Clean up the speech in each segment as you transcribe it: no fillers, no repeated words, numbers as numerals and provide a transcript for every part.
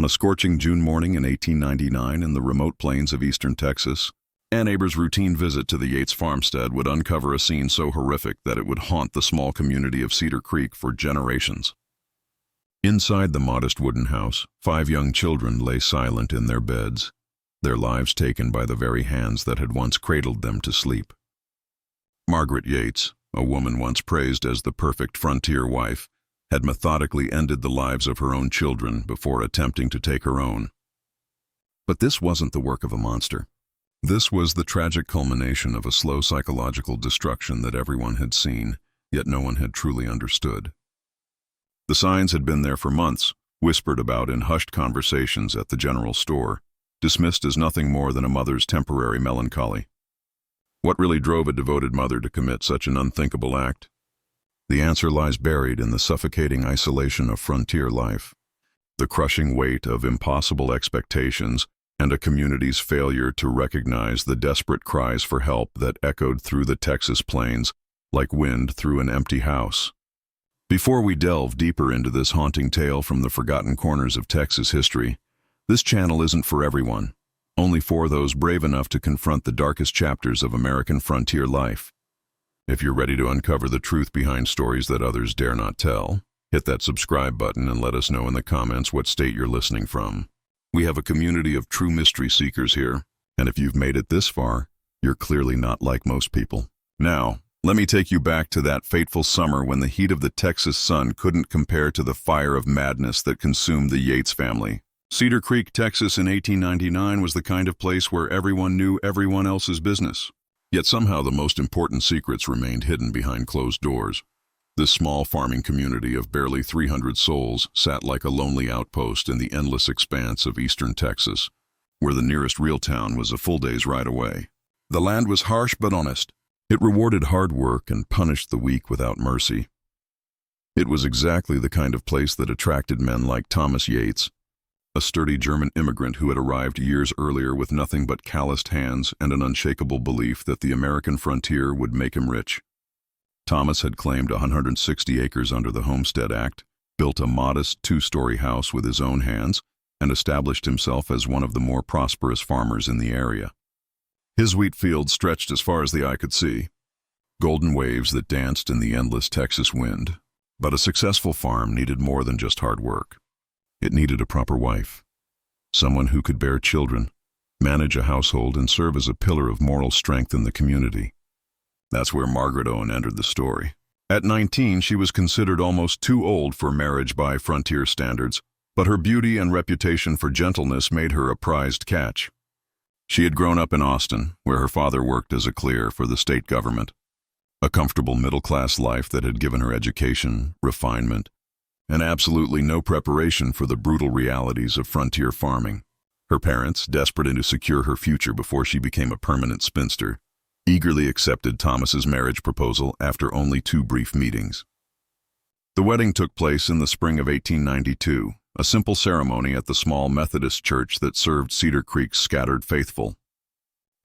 On a scorching June morning in 1899 in the remote plains of eastern Texas, Ann Aber's routine visit to the Yates farmstead would uncover a scene so horrific that it would haunt the small community of Cedar Creek for generations. Inside the modest wooden house, 5 young children lay silent in their beds, their lives taken by the very hands that had once cradled them to sleep. Margaret Yates, a woman once praised as the perfect frontier wife, had methodically ended the lives of her own children before attempting to take her own. But this wasn't the work of a monster. This was the tragic culmination of a slow psychological destruction that everyone had seen, yet no one had truly understood. The signs had been there for months, whispered about in hushed conversations at the general store, dismissed as nothing more than a mother's temporary melancholy. What really drove a devoted mother to commit such an unthinkable act? The answer lies buried in the suffocating isolation of frontier life, the crushing weight of impossible expectations, and a community's failure to recognize the desperate cries for help that echoed through the Texas plains like wind through an empty house. Before we delve deeper into this haunting tale from the forgotten corners of Texas history, this channel isn't for everyone, only for those brave enough to confront the darkest chapters of American frontier life. If you're ready to uncover the truth behind stories that others dare not tell, hit that subscribe button and let us know in the comments what state you're listening from. We have a community of true mystery seekers here, and if you've made it this far, you're clearly not like most people. Now, let me take you back to that fateful summer when the heat of the Texas sun couldn't compare to the fire of madness that consumed the Yates family. Cedar Creek, Texas in 1899 was the kind of place where everyone knew everyone else's business. Yet somehow the most important secrets remained hidden behind closed doors. This small farming community of barely 300 souls sat like a lonely outpost in the endless expanse of eastern Texas, where the nearest real town was a full day's ride away. The land was harsh but honest. It rewarded hard work and punished the weak without mercy. It was exactly the kind of place that attracted men like Thomas Yates, a sturdy German immigrant who had arrived years earlier with nothing but calloused hands and an unshakable belief that the American frontier would make him rich. Thomas had claimed 160 acres under the Homestead Act, built a modest 2-story house with his own hands, and established himself as one of the more prosperous farmers in the area. His wheat fields stretched as far as the eye could see, golden waves that danced in the endless Texas wind. But a successful farm needed more than just hard work. It needed a proper wife, someone who could bear children, manage a household, and serve as a pillar of moral strength in the community. That's where Margaret Owen entered the story. At 19, she was considered almost too old for marriage by frontier standards, but her beauty and reputation for gentleness made her a prized catch. She had grown up in Austin, where her father worked as a clerk for the state government. A comfortable middle-class life that had given her education, refinement, and absolutely no preparation for the brutal realities of frontier farming. Her parents, desperate to secure her future before she became a permanent spinster, eagerly accepted Thomas's marriage proposal after only 2 brief meetings. The wedding took place in the spring of 1892, a simple ceremony at the small Methodist church that served Cedar Creek's scattered faithful.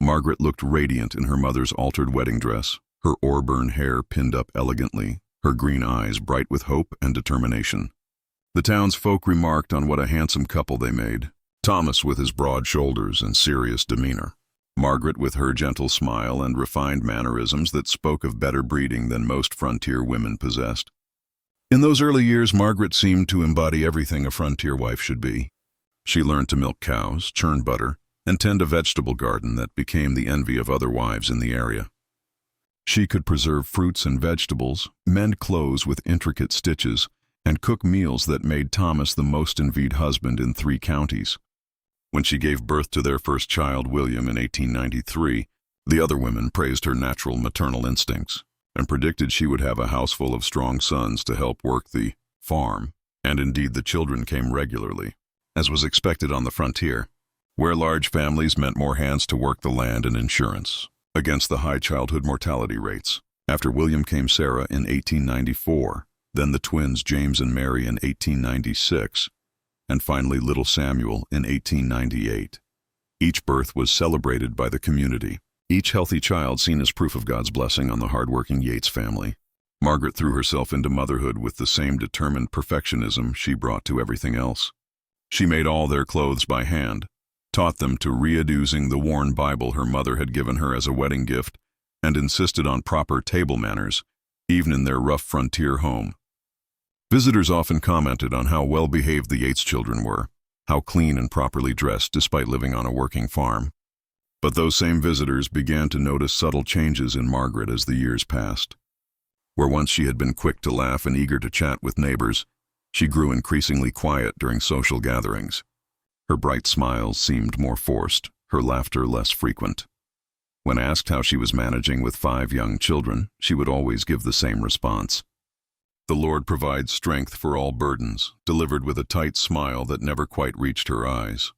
Margaret looked radiant in her mother's altered wedding dress, her auburn hair pinned up elegantly, her green eyes bright with hope and determination. The townsfolk remarked on what a handsome couple they made, Thomas with his broad shoulders and serious demeanor, Margaret with her gentle smile and refined mannerisms that spoke of better breeding than most frontier women possessed. In those early years, Margaret seemed to embody everything a frontier wife should be. She learned to milk cows, churn butter, and tend a vegetable garden that became the envy of other wives in the area. She could preserve fruits and vegetables, mend clothes with intricate stitches, and cook meals that made Thomas the most envied husband in 3 counties. When she gave birth to their first child, William, in 1893, the other women praised her natural maternal instincts and predicted she would have a house full of strong sons to help work the farm, and indeed the children came regularly, as was expected on the frontier, where large families meant more hands to work the land and insurance against the high childhood mortality rates. After William came Sarah in 1894, then the twins James and Mary in 1896, and finally little Samuel in 1898. Each birth was celebrated by the community, each healthy child seen as proof of God's blessing on the hardworking Yates family. Margaret threw herself into motherhood with the same determined perfectionism she brought to everything else. She made all their clothes by hand, taught them to read using the worn Bible her mother had given her as a wedding gift, and insisted on proper table manners, even in their rough frontier home. Visitors often commented on how well-behaved the Yates children were, how clean and properly dressed despite living on a working farm. But those same visitors began to notice subtle changes in Margaret as the years passed. Where once she had been quick to laugh and eager to chat with neighbors, she grew increasingly quiet during social gatherings. Her bright smiles seemed more forced, her laughter less frequent. When asked how she was managing with 5 young children, she would always give the same response. "The Lord provides strength for all burdens," delivered with a tight smile that never quite reached her eyes.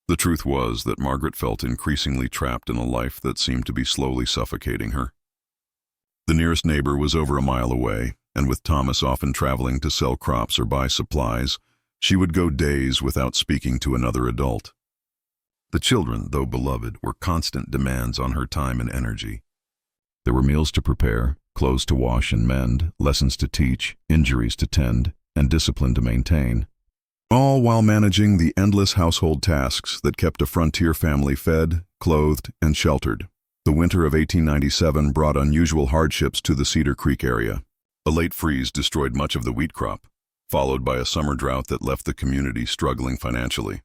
The truth was that Margaret felt increasingly trapped in a life that seemed to be slowly suffocating her. The nearest neighbor was over a mile away, and with Thomas often traveling to sell crops or buy supplies, she would go days without speaking to another adult. The children, though beloved, were constant demands on her time and energy. There were meals to prepare, clothes to wash and mend, lessons to teach, injuries to tend, and discipline to maintain, all while managing the endless household tasks that kept a frontier family fed, clothed, and sheltered. The winter of 1897 brought unusual hardships to the Cedar Creek area. A late freeze destroyed much of the wheat crop, followed by a summer drought that left the community struggling financially.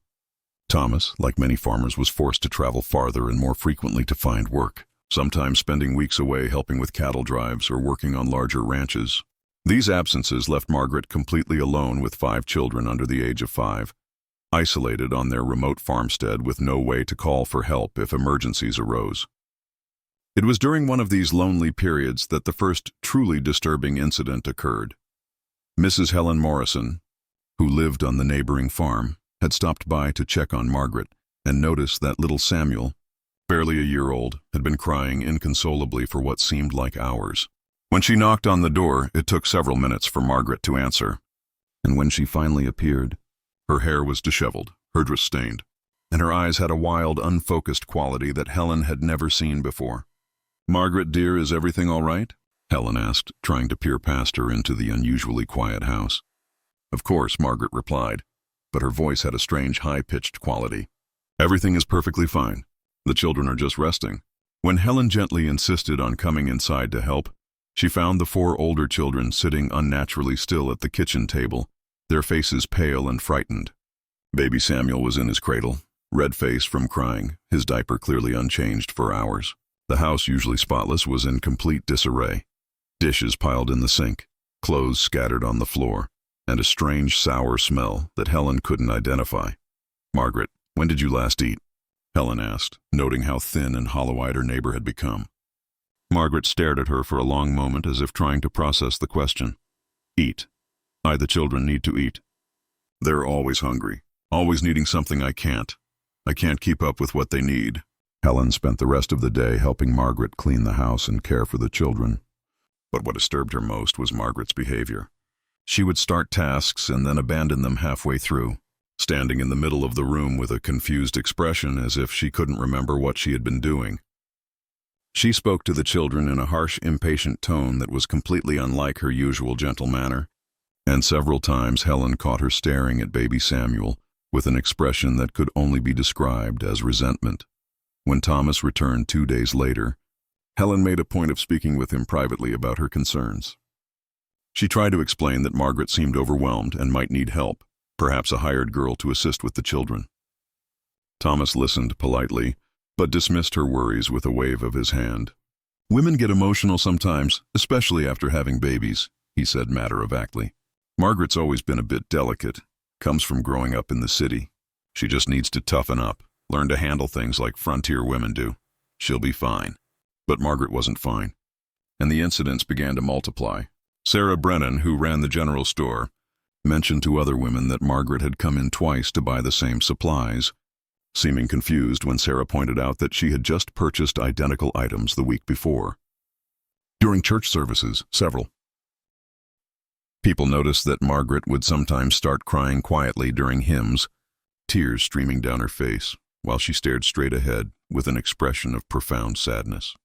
Thomas, like many farmers, was forced to travel farther and more frequently to find work, sometimes spending weeks away helping with cattle drives or working on larger ranches. These absences left Margaret completely alone with 5 children under the age of 5, isolated on their remote farmstead with no way to call for help if emergencies arose. It was during one of these lonely periods that the first truly disturbing incident occurred. Mrs. Helen Morrison, who lived on the neighboring farm, had stopped by to check on Margaret and noticed that little Samuel, barely a year old, had been crying inconsolably for what seemed like hours. When she knocked on the door, it took several minutes for Margaret to answer, and when she finally appeared, her hair was disheveled, her dress stained, and her eyes had a wild, unfocused quality that Helen had never seen before. "Margaret, dear, is everything all right?" Helen asked, trying to peer past her into the unusually quiet house. "Of course," Margaret replied, but her voice had a strange high-pitched quality. "Everything is perfectly fine. The children are just resting." When Helen gently insisted on coming inside to help, she found the 4 older children sitting unnaturally still at the kitchen table, their faces pale and frightened. Baby Samuel was in his cradle, red-faced from crying, his diaper clearly unchanged for hours. The house, usually spotless, was in complete disarray. Dishes piled in the sink, clothes scattered on the floor, and a strange sour smell that Helen couldn't identify. "Margaret, when did you last eat?" Helen asked, noting how thin and hollow-eyed her neighbor had become. Margaret stared at her for a long moment as if trying to process the question. "Eat. The children need to eat. They're always hungry, always needing something I can't. I can't keep up with what they need." Helen spent the rest of the day helping Margaret clean the house and care for the children. But what disturbed her most was Margaret's behavior. She would start tasks and then abandon them halfway through, standing in the middle of the room with a confused expression as if she couldn't remember what she had been doing. She spoke to the children in a harsh, impatient tone that was completely unlike her usual gentle manner, and several times Helen caught her staring at baby Samuel with an expression that could only be described as resentment. When Thomas returned 2 days later, Helen made a point of speaking with him privately about her concerns. She tried to explain that Margaret seemed overwhelmed and might need help, perhaps a hired girl to assist with the children. Thomas listened politely, but dismissed her worries with a wave of his hand. "Women get emotional sometimes, especially after having babies," he said matter-of-factly. "Margaret's always been a bit delicate, comes from growing up in the city. She just needs to toughen up, learn to handle things like frontier women do. She'll be fine." But Margaret wasn't fine, and the incidents began to multiply. Sarah Brennan, who ran the general store, mentioned to other women that Margaret had come in twice to buy the same supplies, seeming confused when Sarah pointed out that she had just purchased identical items the week before. During church services, several people noticed that Margaret would sometimes start crying quietly during hymns, tears streaming down her face, while she stared straight ahead with an expression of profound sadness.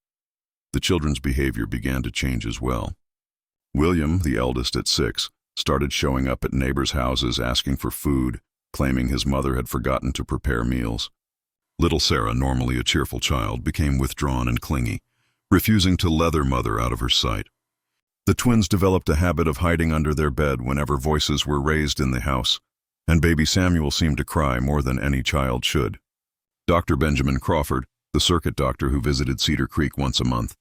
The children's behavior began to change as well. William, the eldest at 6, started showing up at neighbors' houses asking for food, claiming his mother had forgotten to prepare meals. Little Sarah, normally a cheerful child, became withdrawn and clingy, refusing to let their mother out of her sight. The twins developed a habit of hiding under their bed whenever voices were raised in the house, and baby Samuel seemed to cry more than any child should. Dr. Benjamin Crawford, the circuit doctor who visited Cedar Creek once a month,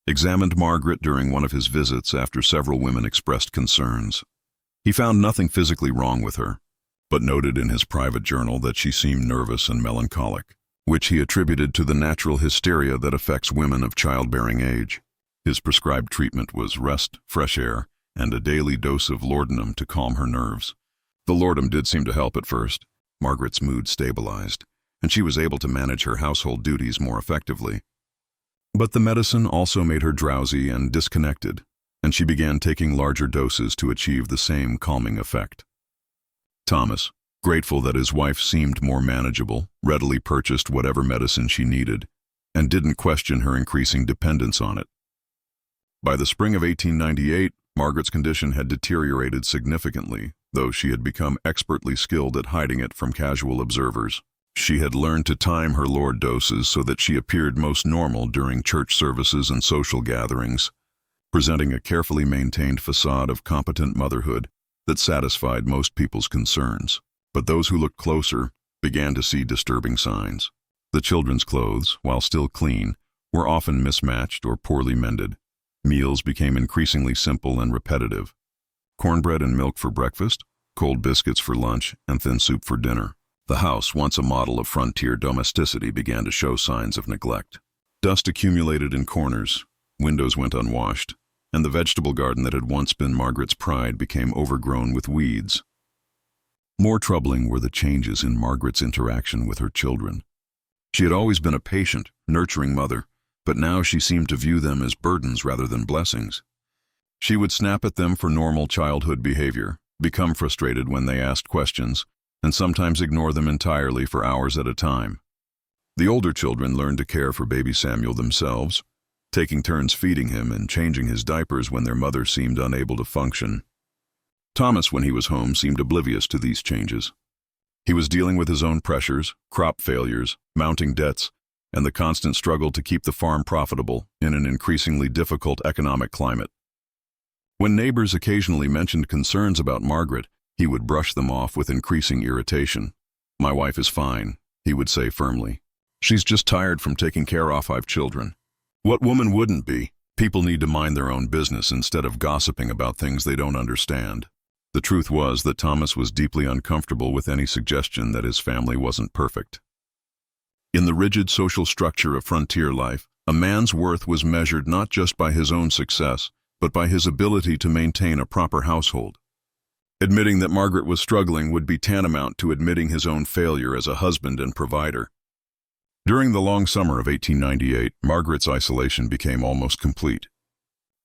examined Margaret during one of his visits after several women expressed concerns. He found nothing physically wrong with her, but noted in his private journal that she seemed nervous and melancholic, which he attributed to the natural hysteria that affects women of childbearing age. His prescribed treatment was rest, fresh air, and a daily dose of laudanum to calm her nerves. The laudanum did seem to help at first. Margaret's mood stabilized, and she was able to manage her household duties more effectively. But the medicine also made her drowsy and disconnected, and she began taking larger doses to achieve the same calming effect. Thomas, grateful that his wife seemed more manageable, readily purchased whatever medicine she needed, and didn't question her increasing dependence on it. By the spring of 1898, Margaret's condition had deteriorated significantly, though she had become expertly skilled at hiding it from casual observers. She had learned to time her Lord doses so that she appeared most normal during church services and social gatherings, presenting a carefully maintained facade of competent motherhood that satisfied most people's concerns. But those who looked closer began to see disturbing signs. The children's clothes, while still clean, were often mismatched or poorly mended. Meals became increasingly simple and repetitive. Cornbread and milk for breakfast, cold biscuits for lunch, and thin soup for dinner. The house, once a model of frontier domesticity, began to show signs of neglect. Dust accumulated in corners, windows went unwashed, and the vegetable garden that had once been Margaret's pride became overgrown with weeds. More troubling were the changes in Margaret's interaction with her children. She had always been a patient, nurturing mother, but now she seemed to view them as burdens rather than blessings. She would snap at them for normal childhood behavior, become frustrated when they asked questions, and sometimes ignore them entirely for hours at a time. The older children learned to care for baby Samuel themselves, taking turns feeding him and changing his diapers when their mother seemed unable to function. Thomas, when he was home, seemed oblivious to these changes. He was dealing with his own pressures, crop failures, mounting debts, and the constant struggle to keep the farm profitable in an increasingly difficult economic climate. When neighbors occasionally mentioned concerns about Margaret, he would brush them off with increasing irritation. "My wife is fine," he would say firmly. "She's just tired from taking care of 5 children." What woman wouldn't be? People need to mind their own business instead of gossiping about things they don't understand. The truth was that Thomas was deeply uncomfortable with any suggestion that his family wasn't perfect. In the rigid social structure of frontier life, a man's worth was measured not just by his own success, but by his ability to maintain a proper household. Admitting that Margaret was struggling would be tantamount to admitting his own failure as a husband and provider. During the long summer of 1898, Margaret's isolation became almost complete.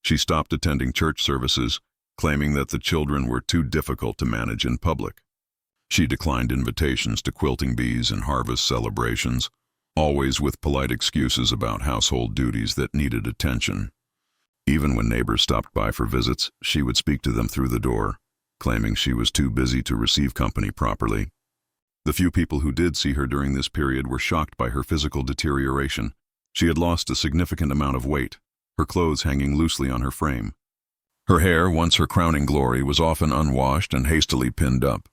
She stopped attending church services, claiming that the children were too difficult to manage in public. She declined invitations to quilting bees and harvest celebrations, always with polite excuses about household duties that needed attention. Even when neighbors stopped by for visits, she would speak to them through the door, claiming she was too busy to receive company properly. The few people who did see her during this period were shocked by her physical deterioration. She had lost a significant amount of weight, her clothes hanging loosely on her frame. Her hair, once her crowning glory, was often unwashed and hastily pinned up.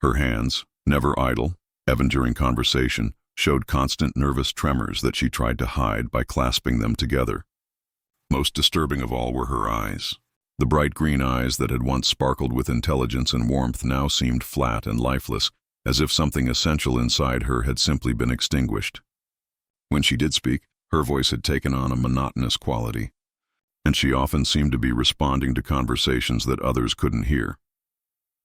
Her hands, never idle, even during conversation, showed constant nervous tremors that she tried to hide by clasping them together. Most disturbing of all were her eyes. The bright green eyes that had once sparkled with intelligence and warmth now seemed flat and lifeless, as if something essential inside her had simply been extinguished. When she did speak, her voice had taken on a monotonous quality, and she often seemed to be responding to conversations that others couldn't hear.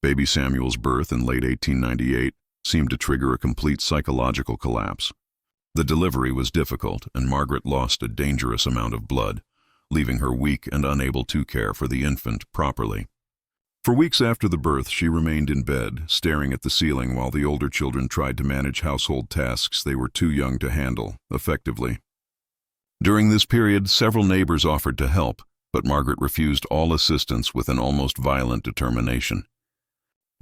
Baby Samuel's birth in late 1898 seemed to trigger a complete psychological collapse. The delivery was difficult, and Margaret lost a dangerous amount of blood, leaving her weak and unable to care for the infant properly. For weeks after the birth, she remained in bed, staring at the ceiling while the older children tried to manage household tasks they were too young to handle effectively. During this period, several neighbors offered to help, but Margaret refused all assistance with an almost violent determination.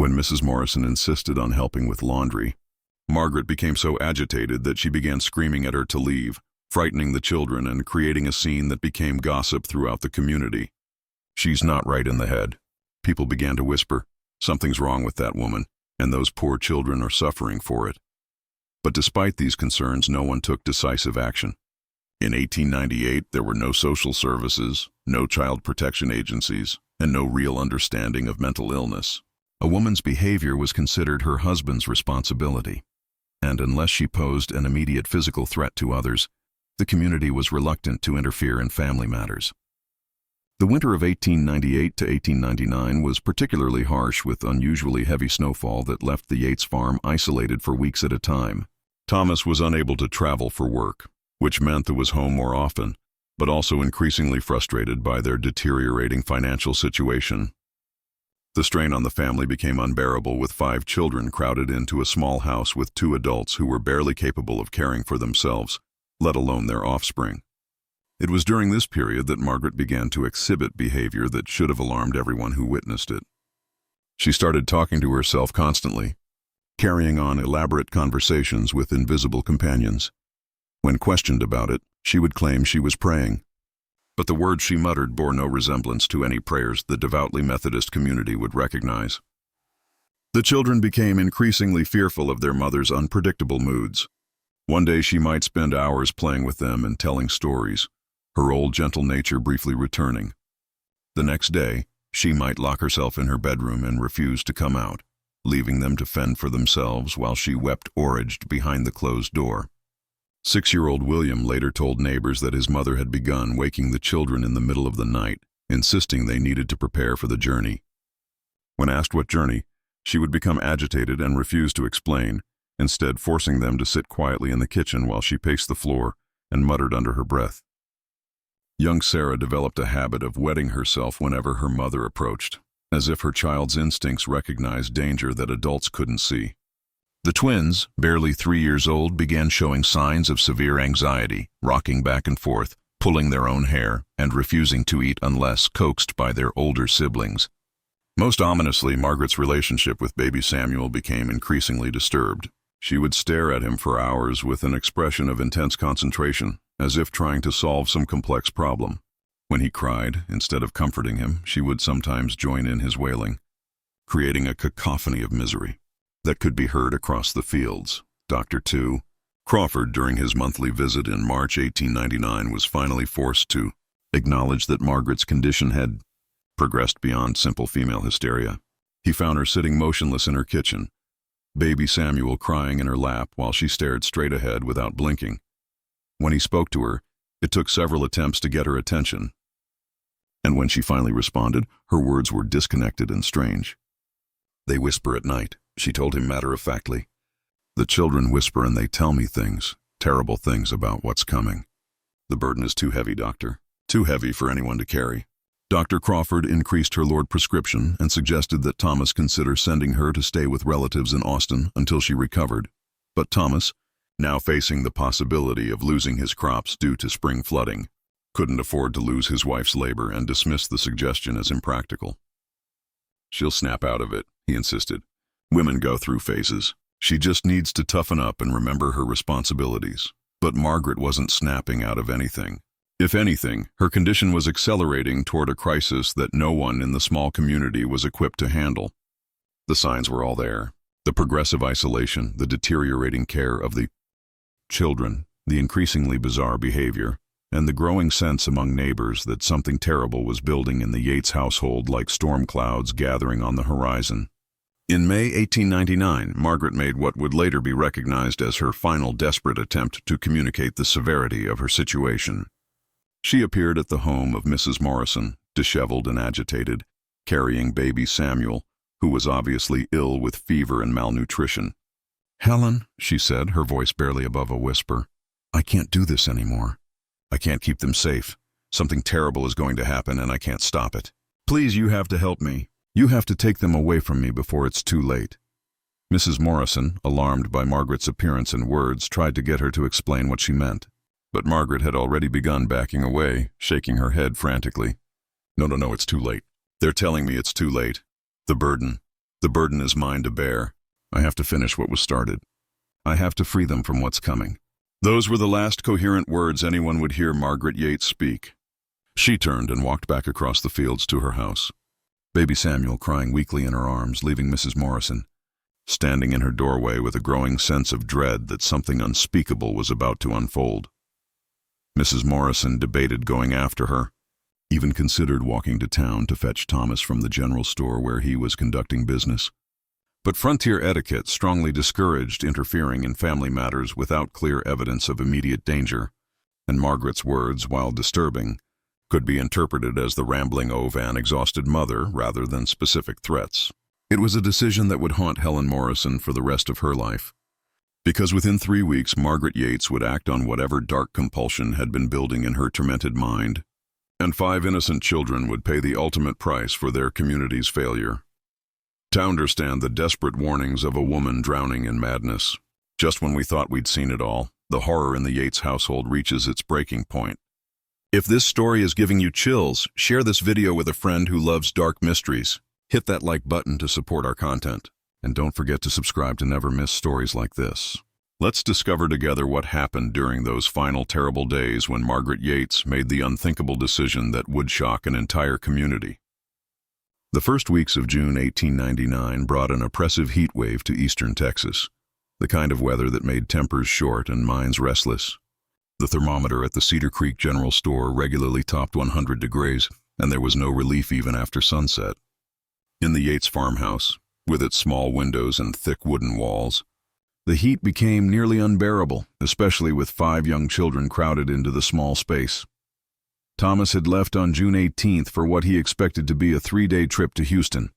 When Mrs. Morrison insisted on helping with laundry, Margaret became so agitated that she began screaming at her to leave, frightening the children and creating a scene that became gossip throughout the community. "She's not right in the head." People began to whisper, "Something's wrong with that woman, and those poor children are suffering for it." But despite these concerns, no one took decisive action. In 1898, there were no social services, no child protection agencies, and no real understanding of mental illness. A woman's behavior was considered her husband's responsibility, and unless she posed an immediate physical threat to others, the community was reluctant to interfere in family matters. The winter of 1898 to 1899 was particularly harsh, with unusually heavy snowfall that left the Yates farm isolated for weeks at a time. Thomas was unable to travel for work, which meant that was home more often, but also increasingly frustrated by their deteriorating financial situation. The strain on the family became unbearable, with 5 children crowded into a small house with 2 adults who were barely capable of caring for themselves, let alone their offspring. It was during this period that Margaret began to exhibit behavior that should have alarmed everyone who witnessed it. She started talking to herself constantly, carrying on elaborate conversations with invisible companions. When questioned about it, she would claim she was praying, but the words she muttered bore no resemblance to any prayers the devoutly Methodist community would recognize. The children became increasingly fearful of their mother's unpredictable moods. One day she might spend hours playing with them and telling stories, her old gentle nature briefly returning. The next day, she might lock herself in her bedroom and refuse to come out, leaving them to fend for themselves while she wept oraged behind the closed door. 6-year-old William later told neighbors that his mother had begun waking the children in the middle of the night, insisting they needed to prepare for the journey. When asked what journey, she would become agitated and refuse to explain, instead forcing them to sit quietly in the kitchen while she paced the floor and muttered under her breath. Young Sarah developed a habit of wetting herself whenever her mother approached, as if her child's instincts recognized danger that adults couldn't see. The twins, barely 3 years old, began showing signs of severe anxiety, rocking back and forth, pulling their own hair, and refusing to eat unless coaxed by their older siblings. Most ominously, Margaret's relationship with baby Samuel became increasingly disturbed. She would stare at him for hours with an expression of intense concentration, as if trying to solve some complex problem. When he cried, instead of comforting him, she would sometimes join in his wailing, creating a cacophony of misery that could be heard across the fields. Dr. Crawford, during his monthly visit in March 1899, was finally forced to acknowledge that Margaret's condition had progressed beyond simple female hysteria. He found her sitting motionless in her kitchen, baby Samuel crying in her lap while she stared straight ahead without blinking. When he spoke to her, it took several attempts to get her attention, and when she finally responded, her words were disconnected and strange. "They whisper at night," she told him matter-of-factly. "The children whisper and they tell me things, terrible things about what's coming. The burden is too heavy, doctor. Too heavy for anyone to carry." Dr. Crawford increased her Lord prescription and suggested that Thomas consider sending her to stay with relatives in Austin until she recovered. But Thomas, now facing the possibility of losing his crops due to spring flooding, couldn't afford to lose his wife's labor and dismissed the suggestion as impractical. "She'll snap out of it," he insisted. "Women go through phases. She just needs to toughen up and remember her responsibilities." But Margaret wasn't snapping out of anything. If anything, her condition was accelerating toward a crisis that no one in the small community was equipped to handle. The signs were all there: the progressive isolation, the deteriorating care of the children, the increasingly bizarre behavior, and the growing sense among neighbors that something terrible was building in the Yates household like storm clouds gathering on the horizon. In May 1899, Margaret made what would later be recognized as her final desperate attempt to communicate the severity of her situation. She appeared at the home of Mrs. Morrison, disheveled and agitated, carrying baby Samuel, who was obviously ill with fever and malnutrition. "Helen," she said, her voice barely above a whisper, "I can't do this anymore. I can't keep them safe. Something terrible is going to happen and I can't stop it. Please, you have to help me. You have to take them away from me before it's too late." Mrs. Morrison, alarmed by Margaret's appearance and words, tried to get her to explain what she meant. But Margaret had already begun backing away, shaking her head frantically. No, it's too late. They're telling me it's too late. The burden. The burden is mine to bear. I have to finish what was started. I have to free them from what's coming." Those were the last coherent words anyone would hear Margaret Yates speak. She turned and walked back across the fields to her house, baby Samuel crying weakly in her arms, leaving Mrs. Morrison standing in her doorway with a growing sense of dread that something unspeakable was about to unfold. Mrs. Morrison debated going after her, even considered walking to town to fetch Thomas from the general store where he was conducting business. But frontier etiquette strongly discouraged interfering in family matters without clear evidence of immediate danger, and Margaret's words, while disturbing, could be interpreted as the rambling of an exhausted mother rather than specific threats. It was a decision that would haunt Helen Morrison for the rest of her life, because within 3 weeks Margaret Yates would act on whatever dark compulsion had been building in her tormented mind, and 5 innocent children would pay the ultimate price for their community's failure. To understand the desperate warnings of a woman drowning in madness, just when we thought we'd seen it all, the horror in the Yates household reaches its breaking point. If this story is giving you chills, share this video with a friend who loves dark mysteries. Hit that like button to support our content, and don't forget to subscribe to never miss stories like this. Let's discover together what happened during those final terrible days when Margaret Yates made the unthinkable decision that would shock an entire community. The first weeks of June 1899 brought an oppressive heat wave to eastern Texas, the kind of weather that made tempers short and minds restless. The thermometer at the Cedar Creek General Store regularly topped 100 degrees, and there was no relief even after sunset. In the Yates farmhouse, with its small windows and thick wooden walls, the heat became nearly unbearable, especially with 5 young children crowded into the small space. Thomas had left on June 18th for what he expected to be a 3-day trip to Houston,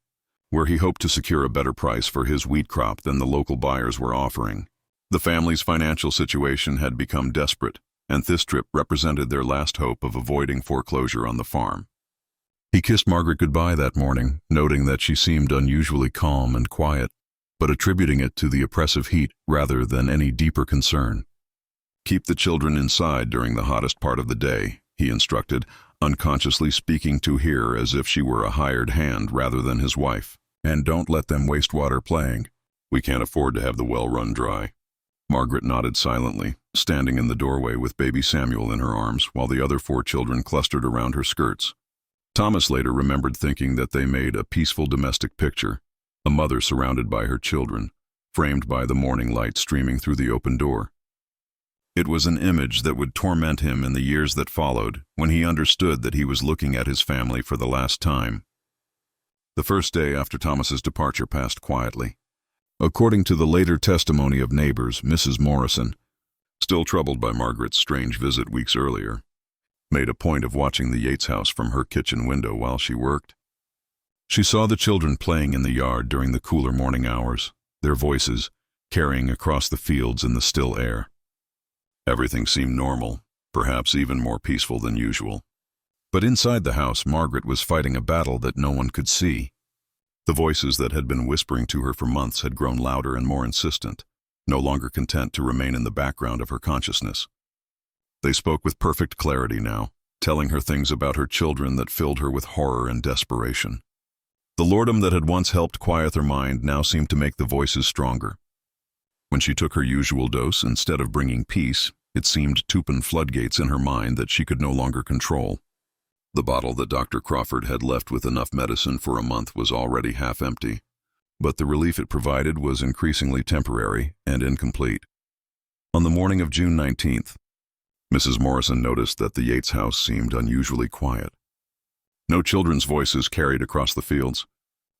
where he hoped to secure a better price for his wheat crop than the local buyers were offering. The family's financial situation had become desperate, and this trip represented their last hope of avoiding foreclosure on the farm. He kissed Margaret goodbye that morning, noting that she seemed unusually calm and quiet, but attributing it to the oppressive heat rather than any deeper concern. "Keep the children inside during the hottest part of the day," he instructed, unconsciously speaking to her as if she were a hired hand rather than his wife. "And don't let them waste water playing. We can't afford to have the well run dry." Margaret nodded silently, standing in the doorway with baby Samuel in her arms while the other 4 children clustered around her skirts. Thomas later remembered thinking that they made a peaceful domestic picture, a mother surrounded by her children, framed by the morning light streaming through the open door. It was an image that would torment him in the years that followed, when he understood that he was looking at his family for the last time. The first day after Thomas's departure passed quietly. According to the later testimony of neighbors, Mrs. Morrison, still troubled by Margaret's strange visit weeks earlier, made a point of watching the Yates house from her kitchen window while she worked. She saw the children playing in the yard during the cooler morning hours, their voices carrying across the fields in the still air. Everything seemed normal, perhaps even more peaceful than usual. But inside the house, Margaret was fighting a battle that no one could see. The voices that had been whispering to her for months had grown louder and more insistent, no longer content to remain in the background of her consciousness. They spoke with perfect clarity now, telling her things about her children that filled her with horror and desperation. The lordom that had once helped quiet her mind now seemed to make the voices stronger. When she took her usual dose, instead of bringing peace, it seemed to open floodgates in her mind that she could no longer control. The bottle that Dr. Crawford had left with enough medicine for a month was already half empty, but the relief it provided was increasingly temporary and incomplete. On the morning of June 19th, Mrs. Morrison noticed that the Yates house seemed unusually quiet. No children's voices carried across the fields.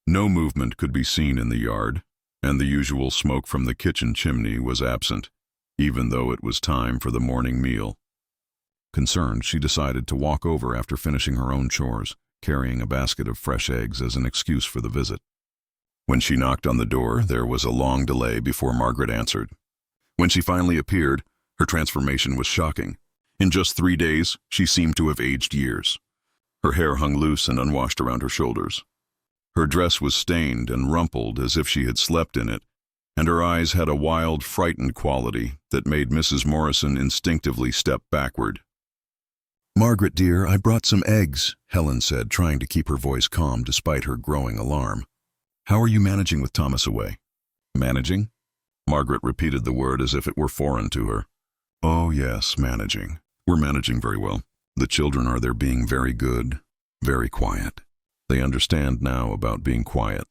No movement could be seen in the yard, and the usual smoke from the kitchen chimney was absent, even though it was time for the morning meal. Concerned, she decided to walk over after finishing her own chores, carrying a basket of fresh eggs as an excuse for the visit. When she knocked on the door, there was a long delay before Margaret answered. When she finally appeared, her transformation was shocking. In just 3 days, she seemed to have aged years. Her hair hung loose and unwashed around her shoulders. Her dress was stained and rumpled as if she had slept in it, and her eyes had a wild, frightened quality that made Mrs. Morrison instinctively step backward. "Margaret, dear, I brought some eggs," Helen said, trying to keep her voice calm despite her growing alarm. How are you managing with Thomas away? Managing? Margaret repeated the word as if it were foreign to her. Oh yes, managing. We're managing very well. The children are there being very good, very quiet. They understand now about being quiet.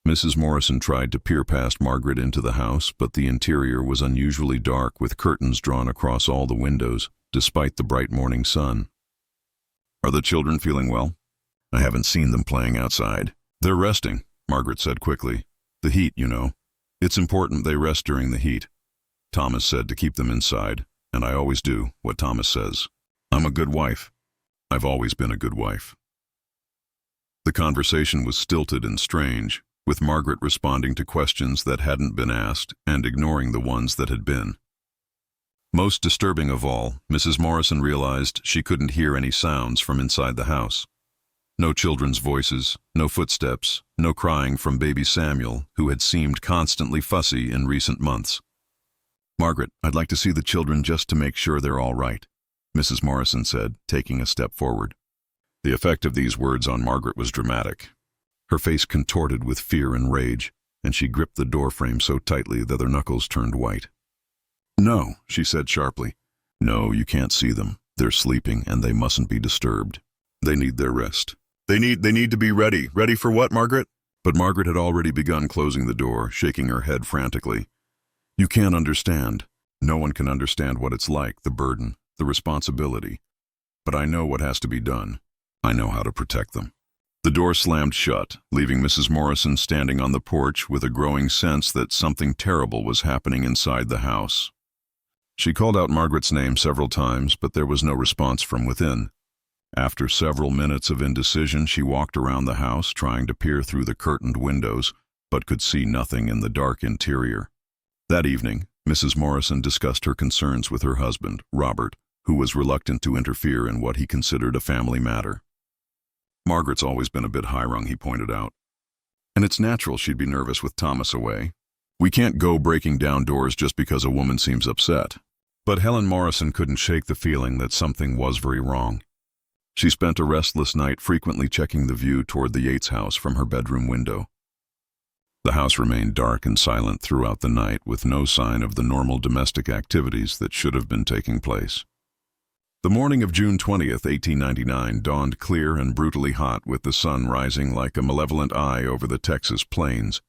Mrs. Morrison tried to peer past Margaret into the house, but the interior was unusually dark with curtains drawn across all the windows, despite the bright morning sun. Are the children feeling well? I haven't seen them playing outside. They're resting, Margaret said quickly. The heat, you know. It's important they rest during the heat. Thomas said to keep them inside, and I always do what Thomas says. I'm a good wife. I've always been a good wife. The conversation was stilted and strange, with Margaret responding to questions that hadn't been asked and ignoring the ones that had been. Most disturbing of all, Mrs. Morrison realized she couldn't hear any sounds from inside the house. No children's voices, no footsteps, no crying from baby Samuel, who had seemed constantly fussy in recent months. Margaret, I'd like to see the children just to make sure they're all right, Mrs. Morrison said, taking a step forward. The effect of these words on Margaret was dramatic. Her face contorted with fear and rage, and she gripped the doorframe so tightly that her knuckles turned white. No, she said sharply. No, you can't see them. They're sleeping, and they mustn't be disturbed. They need their rest. They need to be ready. Ready for what, Margaret? But Margaret had already begun closing the door, shaking her head frantically. You can't understand. No one can understand what it's like, the burden, the responsibility. But I know what has to be done. I know how to protect them. The door slammed shut, leaving Mrs. Morrison standing on the porch with a growing sense that something terrible was happening inside the house. She called out Margaret's name several times, but there was no response from within. After several minutes of indecision, she walked around the house, trying to peer through the curtained windows, but could see nothing in the dark interior. That evening, Mrs. Morrison discussed her concerns with her husband, Robert, who was reluctant to interfere in what he considered a family matter. Margaret's always been a bit high-rung, he pointed out. And it's natural she'd be nervous with Thomas away. We can't go breaking down doors just because a woman seems upset. But Helen Morrison couldn't shake the feeling that something was very wrong. She spent a restless night frequently checking the view toward the Yates house from her bedroom window. The house remained dark and silent throughout the night, with no sign of the normal domestic activities that should have been taking place. The morning of June 20th, 1899, dawned clear and brutally hot, with the sun rising like a malevolent eye over the Texas plains.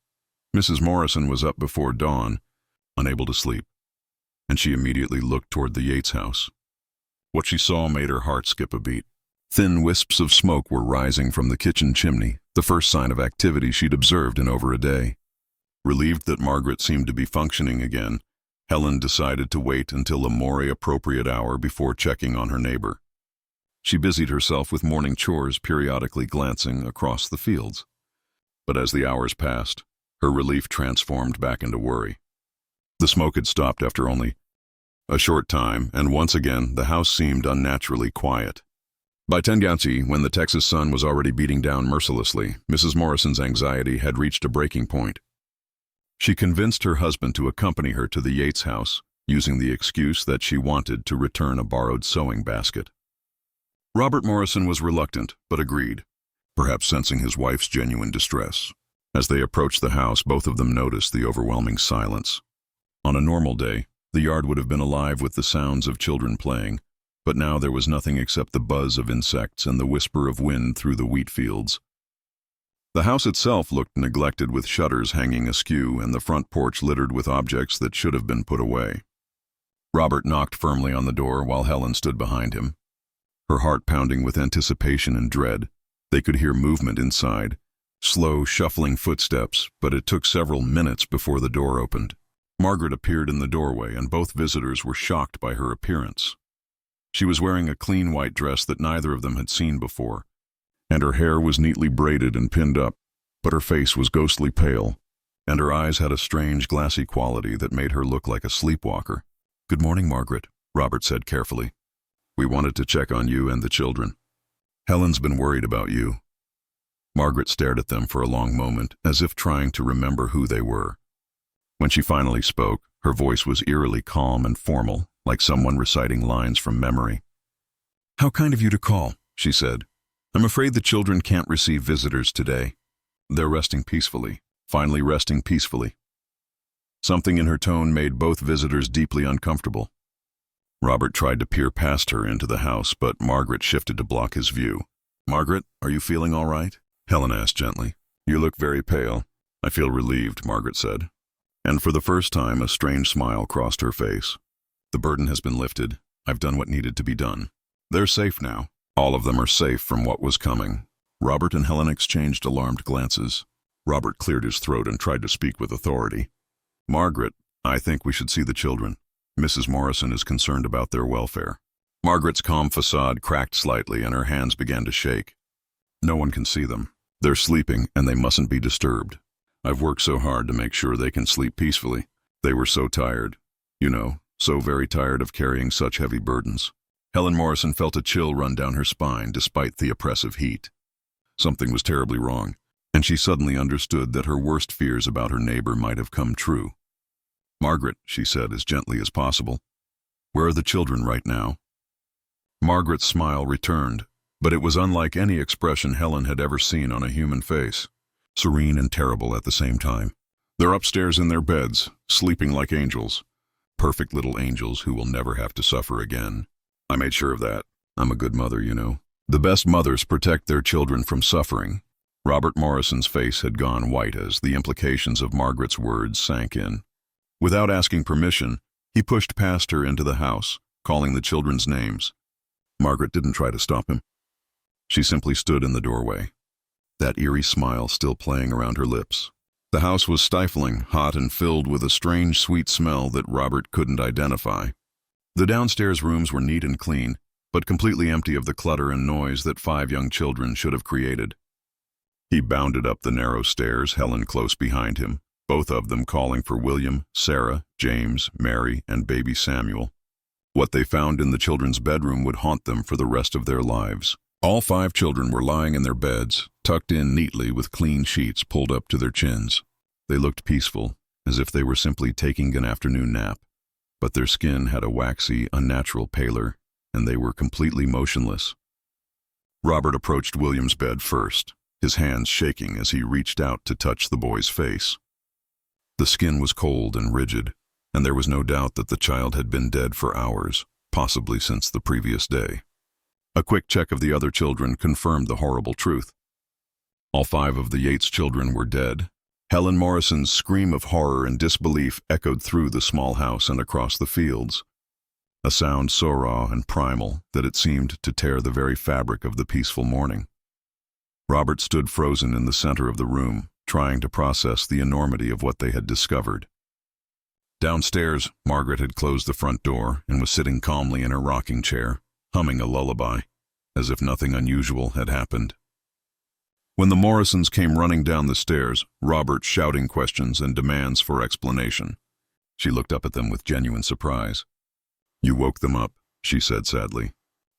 Mrs. Morrison was up before dawn, unable to sleep, and she immediately looked toward the Yates house. What she saw made her heart skip a beat. Thin wisps of smoke were rising from the kitchen chimney, the first sign of activity she'd observed in over a day. Relieved that Margaret seemed to be functioning again, Helen decided to wait until a more appropriate hour before checking on her neighbor. She busied herself with morning chores, periodically glancing across the fields. But as the hours passed, her relief transformed back into worry. The smoke had stopped after only a short time, and once again the house seemed unnaturally quiet. By Tengancy, when the Texas sun was already beating down mercilessly, Mrs. Morrison's anxiety had reached a breaking point. She convinced her husband to accompany her to the Yates house, using the excuse that she wanted to return a borrowed sewing basket. Robert Morrison was reluctant, but agreed, perhaps sensing his wife's genuine distress. As they approached the house, both of them noticed the overwhelming silence. On a normal day, the yard would have been alive with the sounds of children playing, but now there was nothing except the buzz of insects and the whisper of wind through the wheat fields. The house itself looked neglected, with shutters hanging askew and the front porch littered with objects that should have been put away. Robert knocked firmly on the door while Helen stood behind him. Her heart pounding with anticipation and dread. They could hear movement inside, slow, shuffling footsteps, but it took several minutes before the door opened. Margaret appeared in the doorway, and both visitors were shocked by her appearance. She was wearing a clean white dress that neither of them had seen before, and her hair was neatly braided and pinned up, but her face was ghostly pale, and her eyes had a strange glassy quality that made her look like a sleepwalker. "Good morning, Margaret," Robert said carefully. "We wanted to check on you and the children. Helen's been worried about you." Margaret stared at them for a long moment, as if trying to remember who they were. When she finally spoke, her voice was eerily calm and formal, like someone reciting lines from memory. "How kind of you to call," she said. "I'm afraid the children can't receive visitors today." They're resting peacefully, finally resting peacefully. Something in her tone made both visitors deeply uncomfortable. Robert tried to peer past her into the house, but Margaret shifted to block his view. "Margaret, are you feeling all right?" Helen asked gently. "You look very pale." "I feel relieved," Margaret said. And for the first time, a strange smile crossed her face. "The burden has been lifted. I've done what needed to be done. They're safe now. All of them are safe from what was coming." Robert and Helen exchanged alarmed glances. Robert cleared his throat and tried to speak with authority. "Margaret, I think we should see the children. Mrs. Morrison is concerned about their welfare." Margaret's calm facade cracked slightly and her hands began to shake. "No one can see them. They're sleeping and they mustn't be disturbed. I've worked so hard to make sure they can sleep peacefully. They were so tired. So very tired of carrying such heavy burdens." Helen Morrison felt a chill run down her spine despite the oppressive heat. Something was terribly wrong, and she suddenly understood that her worst fears about her neighbor might have come true. "Margaret," she said as gently as possible, "where are the children right now?" Margaret's smile returned, but it was unlike any expression Helen had ever seen on a human face, serene and terrible at the same time. "They're upstairs in their beds, sleeping like angels. Perfect little angels who will never have to suffer again. I made sure of that. I'm a good mother, you know. The best mothers protect their children from suffering." Robert Morrison's face had gone white as the implications of Margaret's words sank in. Without asking permission, he pushed past her into the house, calling the children's names. Margaret didn't try to stop him. She simply stood in the doorway, that eerie smile still playing around her lips. The house was stifling, hot and filled with a strange sweet smell that Robert couldn't identify. The downstairs rooms were neat and clean, but completely empty of the clutter and noise that 5 young children should have created. He bounded up the narrow stairs, Helen close behind him, both of them calling for William, Sarah, James, Mary, and baby Samuel. What they found in the children's bedroom would haunt them for the rest of their lives. All 5 children were lying in their beds, tucked in neatly with clean sheets pulled up to their chins. They looked peaceful, as if they were simply taking an afternoon nap, but their skin had a waxy, unnatural pallor, and they were completely motionless. Robert approached William's bed first, his hands shaking as he reached out to touch the boy's face. The skin was cold and rigid, and there was no doubt that the child had been dead for hours, possibly since the previous day. A quick check of the other children confirmed the horrible truth. All 5 of the Yates children were dead. Helen Morrison's scream of horror and disbelief echoed through the small house and across the fields, a sound so raw and primal that it seemed to tear the very fabric of the peaceful morning. Robert stood frozen in the center of the room, trying to process the enormity of what they had discovered. Downstairs, Margaret had closed the front door and was sitting calmly in her rocking chair, humming a lullaby, as if nothing unusual had happened. When the Morrisons came running down the stairs, Robert shouting questions and demands for explanation. She looked up at them with genuine surprise. "You woke them up," she said sadly.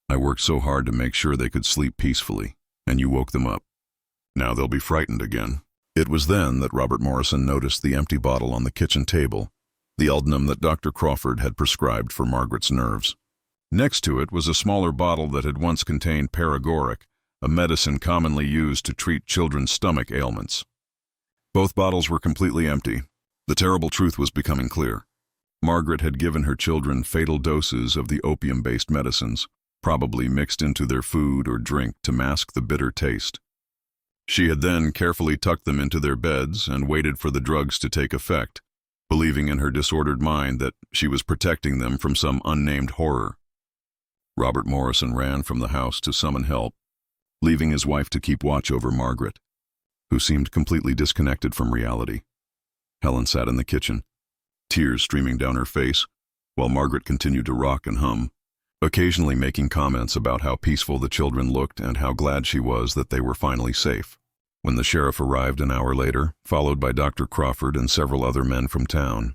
"I worked so hard to make sure they could sleep peacefully, and you woke them up. Now they'll be frightened again." It was then that Robert Morrison noticed the empty bottle on the kitchen table, the laudanum that Dr. Crawford had prescribed for Margaret's nerves. Next to it was a smaller bottle that had once contained paregoric, a medicine commonly used to treat children's stomach ailments. Both bottles were completely empty. The terrible truth was becoming clear. Margaret had given her children fatal doses of the opium-based medicines, probably mixed into their food or drink to mask the bitter taste. She had then carefully tucked them into their beds and waited for the drugs to take effect, believing in her disordered mind that she was protecting them from some unnamed horror. Robert Morrison ran from the house to summon help, leaving his wife to keep watch over Margaret, who seemed completely disconnected from reality. Helen sat in the kitchen, tears streaming down her face, while Margaret continued to rock and hum, occasionally making comments about how peaceful the children looked and how glad she was that they were finally safe. When the sheriff arrived an hour later, followed by Dr. Crawford and several other men from town,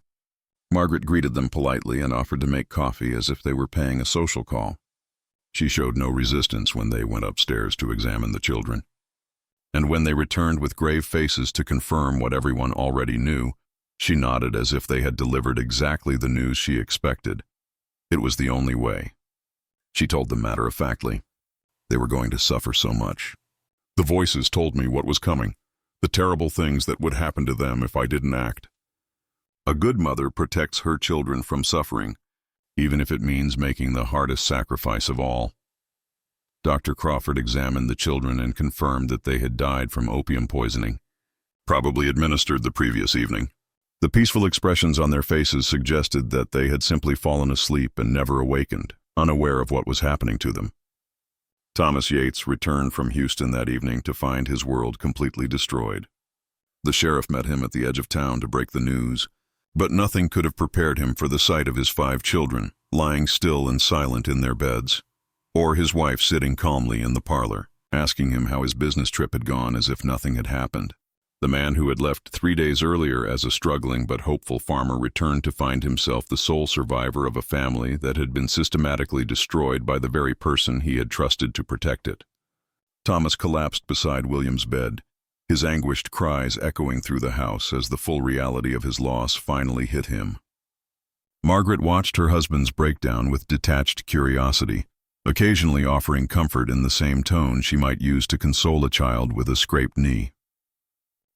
Margaret greeted them politely and offered to make coffee as if they were paying a social call. She showed no resistance when they went upstairs to examine the children. And when they returned with grave faces to confirm what everyone already knew, she nodded as if they had delivered exactly the news she expected. It was the only way. She told them matter-of-factly. They were going to suffer so much. "The voices told me what was coming. The terrible things that would happen to them if I didn't act. A good mother protects her children from suffering, even if it means making the hardest sacrifice of all. Dr. Crawford examined the children and confirmed that they had died from opium poisoning, probably administered the previous evening. The peaceful expressions on their faces suggested that they had simply fallen asleep and never awakened, unaware of what was happening to them. Thomas Yates returned from Houston that evening to find his world completely destroyed. The sheriff met him at the edge of town to break the news, but nothing could have prepared him for the sight of his 5 children, lying still and silent in their beds, or his wife sitting calmly in the parlor, asking him how his business trip had gone as if nothing had happened. The man who had left 3 days earlier as a struggling but hopeful farmer returned to find himself the sole survivor of a family that had been systematically destroyed by the very person he had trusted to protect it. Thomas collapsed beside William's bed, his anguished cries echoing through the house as the full reality of his loss finally hit him. Margaret watched her husband's breakdown with detached curiosity, occasionally offering comfort in the same tone she might use to console a child with a scraped knee.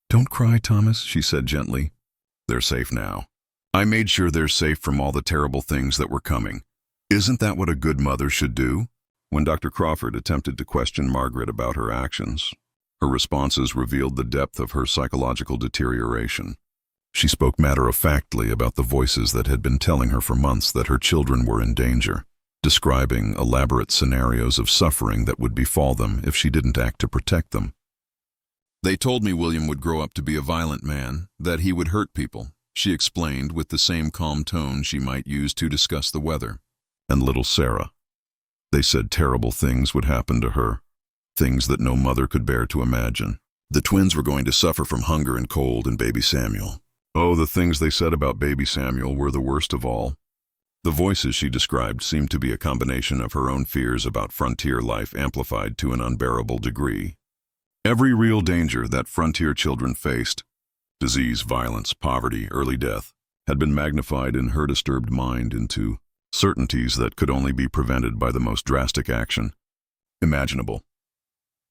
"Don't cry, Thomas," she said gently. "They're safe now. I made sure they're safe from all the terrible things that were coming. Isn't that what a good mother should do?" When Dr. Crawford attempted to question Margaret about her actions, her responses revealed the depth of her psychological deterioration. She spoke matter-of-factly about the voices that had been telling her for months that her children were in danger, describing elaborate scenarios of suffering that would befall them if she didn't act to protect them. "They told me William would grow up to be a violent man, that he would hurt people," she explained with the same calm tone she might use to discuss the weather. "And little Sarah. They said terrible things would happen to her, things that no mother could bear to imagine. The twins were going to suffer from hunger and cold, and baby Samuel. Oh, the things they said about baby Samuel were the worst of all." The voices she described seemed to be a combination of her own fears about frontier life amplified to an unbearable degree. Every real danger that frontier children faced, disease, violence, poverty, early death, had been magnified in her disturbed mind into certainties that could only be prevented by the most drastic action imaginable.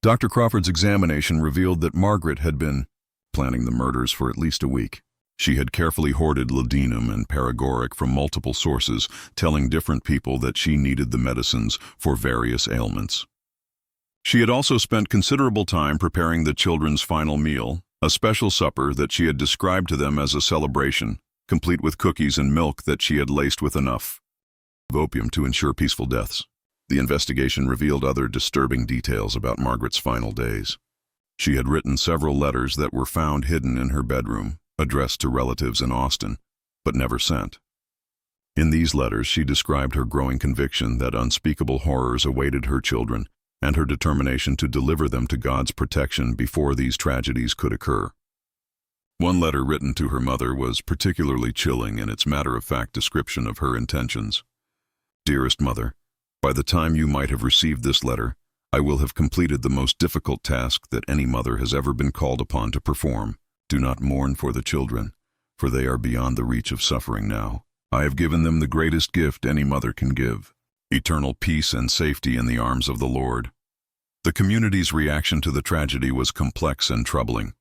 Dr. Crawford's examination revealed that Margaret had been planning the murders for at least a week. She had carefully hoarded laudanum and paregoric from multiple sources, telling different people that she needed the medicines for various ailments. She had also spent considerable time preparing the children's final meal, a special supper that she had described to them as a celebration, complete with cookies and milk that she had laced with enough of opium to ensure peaceful deaths. The investigation revealed other disturbing details about Margaret's final days. She had written several letters that were found hidden in her bedroom, addressed to relatives in Austin, but never sent. In these letters, she described her growing conviction that unspeakable horrors awaited her children and her determination to deliver them to God's protection before these tragedies could occur. One letter written to her mother was particularly chilling in its matter-of-fact description of her intentions. "Dearest Mother, by the time you might have received this letter, I will have completed the most difficult task that any mother has ever been called upon to perform. Do not mourn for the children, for they are beyond the reach of suffering now. I have given them the greatest gift any mother can give, eternal peace and safety in the arms of the Lord." The community's reaction to the tragedy was complex and troubling.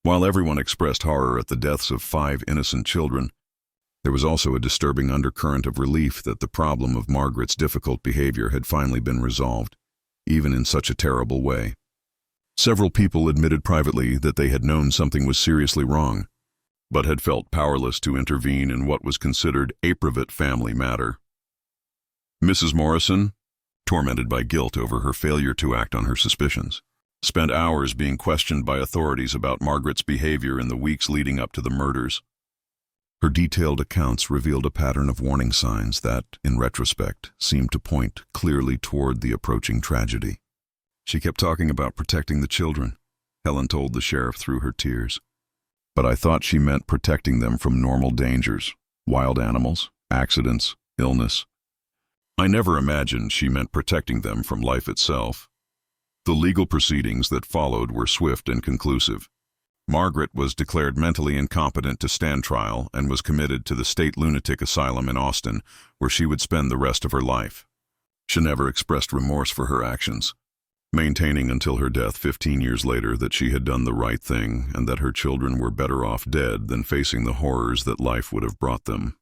While everyone expressed horror at the deaths of 5 innocent children, there was also a disturbing undercurrent of relief that the problem of Margaret's difficult behavior had finally been resolved, even in such a terrible way. Several people admitted privately that they had known something was seriously wrong, but had felt powerless to intervene in what was considered a private family matter. Mrs. Morrison, tormented by guilt over her failure to act on her suspicions, spent hours being questioned by authorities about Margaret's behavior in the weeks leading up to the murders. Her detailed accounts revealed a pattern of warning signs that, in retrospect, seemed to point clearly toward the approaching tragedy. "She kept talking about protecting the children," Helen told the sheriff through her tears. "But I thought she meant protecting them from normal dangers, wild animals, accidents, illness. I never imagined she meant protecting them from life itself." The legal proceedings that followed were swift and conclusive. Margaret was declared mentally incompetent to stand trial and was committed to the state lunatic asylum in Austin, where she would spend the rest of her life. She never expressed remorse for her actions. maintaining until her death 15 years later that she had done the right thing and that her children were better off dead than facing the horrors that life would have brought them.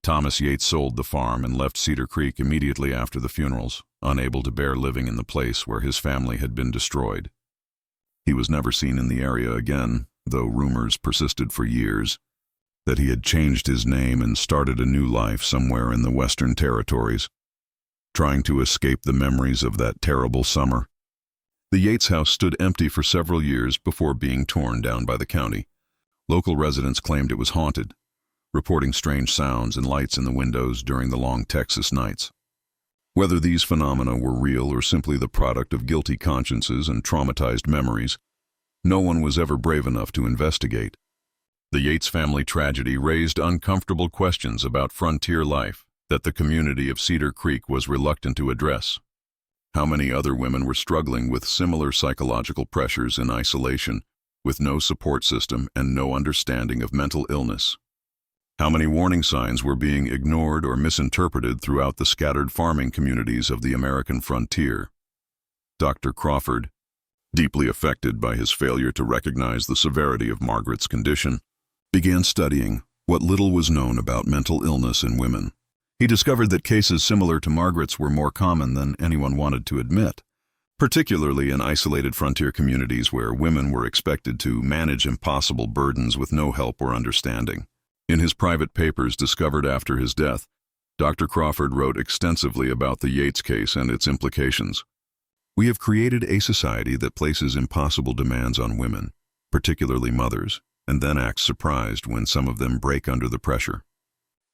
Thomas Yates sold the farm and left Cedar Creek immediately after the funerals, unable to bear living in the place where his family had been destroyed. He was never seen in the area again, though rumors persisted for years that he had changed his name and started a new life somewhere in the Western Territories, trying to escape the memories of that terrible summer. The Yates house stood empty for several years before being torn down by the county. Local residents claimed it was haunted, reporting strange sounds and lights in the windows during the long Texas nights. Whether these phenomena were real or simply the product of guilty consciences and traumatized memories, no one was ever brave enough to investigate. The Yates family tragedy raised uncomfortable questions about frontier life that the community of Cedar Creek was reluctant to address. How many other women were struggling with similar psychological pressures in isolation, with no support system and no understanding of mental illness? How many warning signs were being ignored or misinterpreted throughout the scattered farming communities of the American frontier? Dr. Crawford, deeply affected by his failure to recognize the severity of Margaret's condition, began studying what little was known about mental illness in women. He discovered that cases similar to Margaret's were more common than anyone wanted to admit, particularly in isolated frontier communities where women were expected to manage impossible burdens with no help or understanding. In his private papers discovered after his death, Dr. Crawford wrote extensively about the Yates case and its implications. "We have created a society that places impossible demands on women, particularly mothers, and then acts surprised when some of them break under the pressure.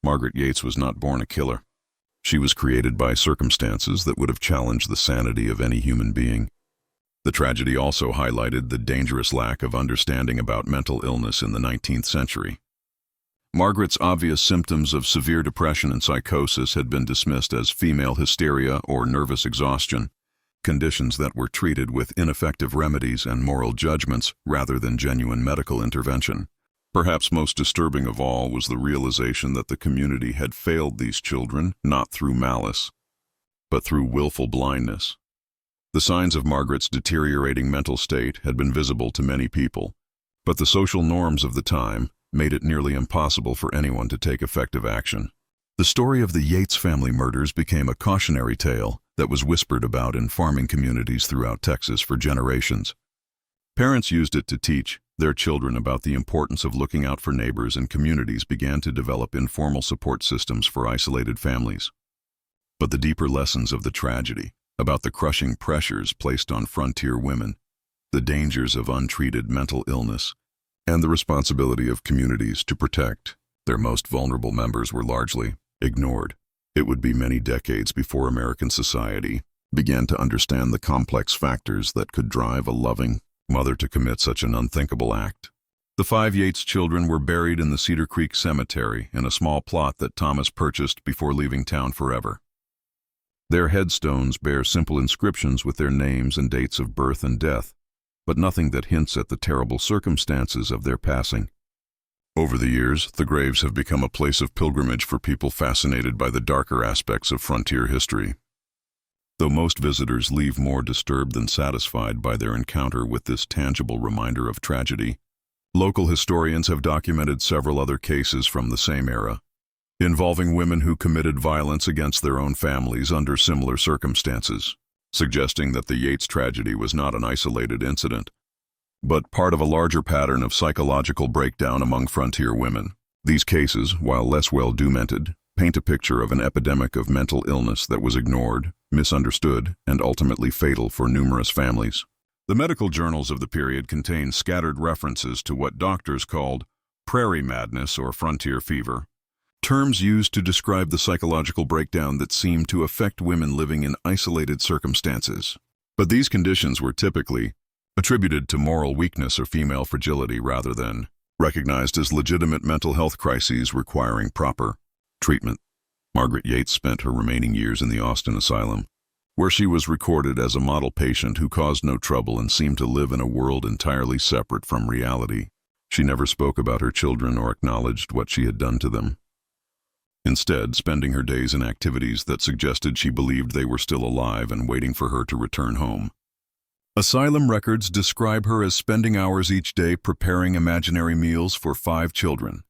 Margaret Yates was not born a killer. She was created by circumstances that would have challenged the sanity of any human being." The tragedy also highlighted the dangerous lack of understanding about mental illness in the 19th century. Margaret's obvious symptoms of severe depression and psychosis had been dismissed as female hysteria or nervous exhaustion, conditions that were treated with ineffective remedies and moral judgments rather than genuine medical intervention. Perhaps most disturbing of all was the realization that the community had failed these children not through malice, but through willful blindness. The signs of Margaret's deteriorating mental state had been visible to many people, but the social norms of the time made it nearly impossible for anyone to take effective action. The story of the Yates family murders became a cautionary tale that was whispered about in farming communities throughout Texas for generations. Parents used it to teach their children about the importance of looking out for neighbors, and communities began to develop informal support systems for isolated families. But the deeper lessons of the tragedy, about the crushing pressures placed on frontier women, the dangers of untreated mental illness, and the responsibility of communities to protect their most vulnerable members, were largely ignored. It would be many decades before American society began to understand the complex factors that could drive a loving mother to commit such an unthinkable act. The 5 Yates children were buried in the Cedar Creek Cemetery in a small plot that Thomas purchased before leaving town forever. Their headstones bear simple inscriptions with their names and dates of birth and death, but nothing that hints at the terrible circumstances of their passing. Over the years, the graves have become a place of pilgrimage for people fascinated by the darker aspects of frontier history. Though most visitors leave more disturbed than satisfied by their encounter with this tangible reminder of tragedy, local historians have documented several other cases from the same era, involving women who committed violence against their own families under similar circumstances, suggesting that the Yates tragedy was not an isolated incident, but part of a larger pattern of psychological breakdown among frontier women. These cases, while less well documented, paint a picture of an epidemic of mental illness that was ignored, misunderstood, and ultimately fatal for numerous families. The medical journals of the period contain scattered references to what doctors called prairie madness or frontier fever, terms used to describe the psychological breakdown that seemed to affect women living in isolated circumstances. But these conditions were typically attributed to moral weakness or female fragility rather than recognized as legitimate mental health crises requiring proper treatment. Margaret Yates spent her remaining years in the Austin Asylum, where she was recorded as a model patient who caused no trouble and seemed to live in a world entirely separate from reality. She never spoke about her children or acknowledged what she had done to them. instead spending her days in activities that suggested she believed they were still alive and waiting for her to return home. Asylum records describe her as spending hours each day preparing imaginary meals for 5 children,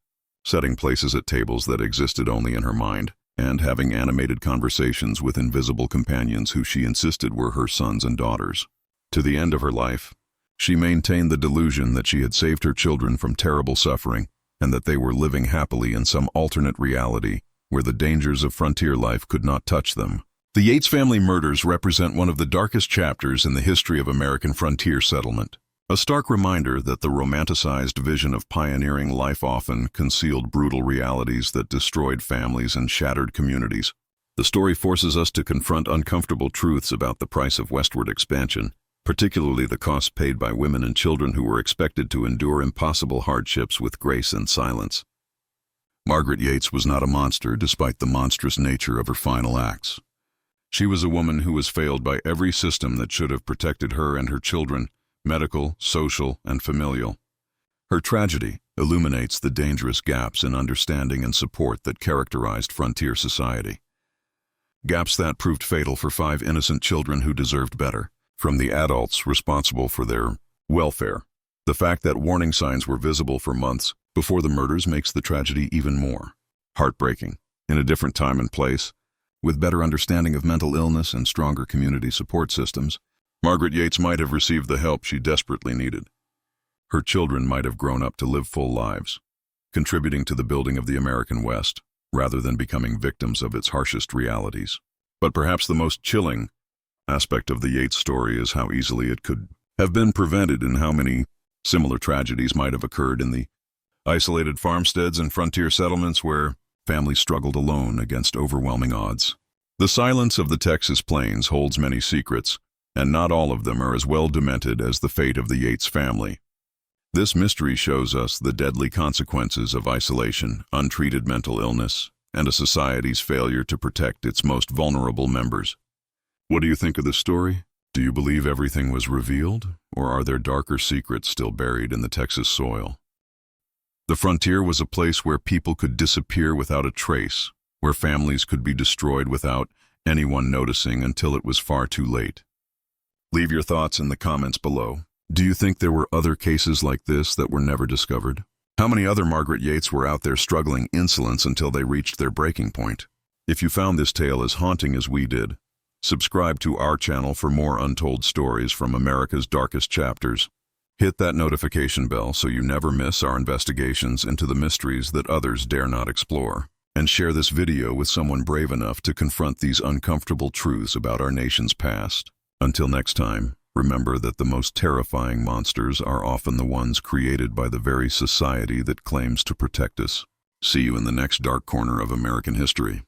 setting places at tables that existed only in her mind, and having animated conversations with invisible companions who she insisted were her sons and daughters. To the end of her life, she maintained the delusion that she had saved her children from terrible suffering and that they were living happily in some alternate reality where the dangers of frontier life could not touch them. The Yates family murders represent one of the darkest chapters in the history of American frontier settlement, a stark reminder that the romanticized vision of pioneering life often concealed brutal realities that destroyed families and shattered communities. The story forces us to confront uncomfortable truths about the price of westward expansion, particularly the costs paid by women and children who were expected to endure impossible hardships with grace and silence. Margaret Yates was not a monster despite the monstrous nature of her final acts. She was a woman who was failed by every system that should have protected her and her children, medical, social, and familial. Her tragedy illuminates the dangerous gaps in understanding and support that characterized frontier society. Gaps that proved fatal for 5 innocent children who deserved better, from the adults responsible for their welfare. The fact that warning signs were visible for months before the murders makes the tragedy even more heartbreaking. In a different time and place, with better understanding of mental illness and stronger community support systems, Margaret Yates might have received the help she desperately needed. Her children might have grown up to live full lives, contributing to the building of the American West, rather than becoming victims of its harshest realities. But perhaps the most chilling aspect of the Yates story is how easily it could have been prevented and how many similar tragedies might have occurred in the isolated farmsteads and frontier settlements where families struggled alone against overwhelming odds. The silence of the Texas plains holds many secrets, and not all of them are as well demented as the fate of the Yates family. This mystery shows us the deadly consequences of isolation, untreated mental illness, and a society's failure to protect its most vulnerable members. What do you think of this story? Do you believe everything was revealed, or are there darker secrets still buried in the Texas soil? The frontier was a place where people could disappear without a trace, where families could be destroyed without anyone noticing until it was far too late. Leave your thoughts in the comments below. Do you think there were other cases like this that were never discovered? How many other Margaret Yates were out there struggling insolence until they reached their breaking point? If you found this tale as haunting as we did, subscribe to our channel for more untold stories from America's darkest chapters. Hit that notification bell so you never miss our investigations into the mysteries that others dare not explore. And share this video with someone brave enough to confront these uncomfortable truths about our nation's past. Until next time, remember that the most terrifying monsters are often the ones created by the very society that claims to protect us. See you in the next dark corner of American history.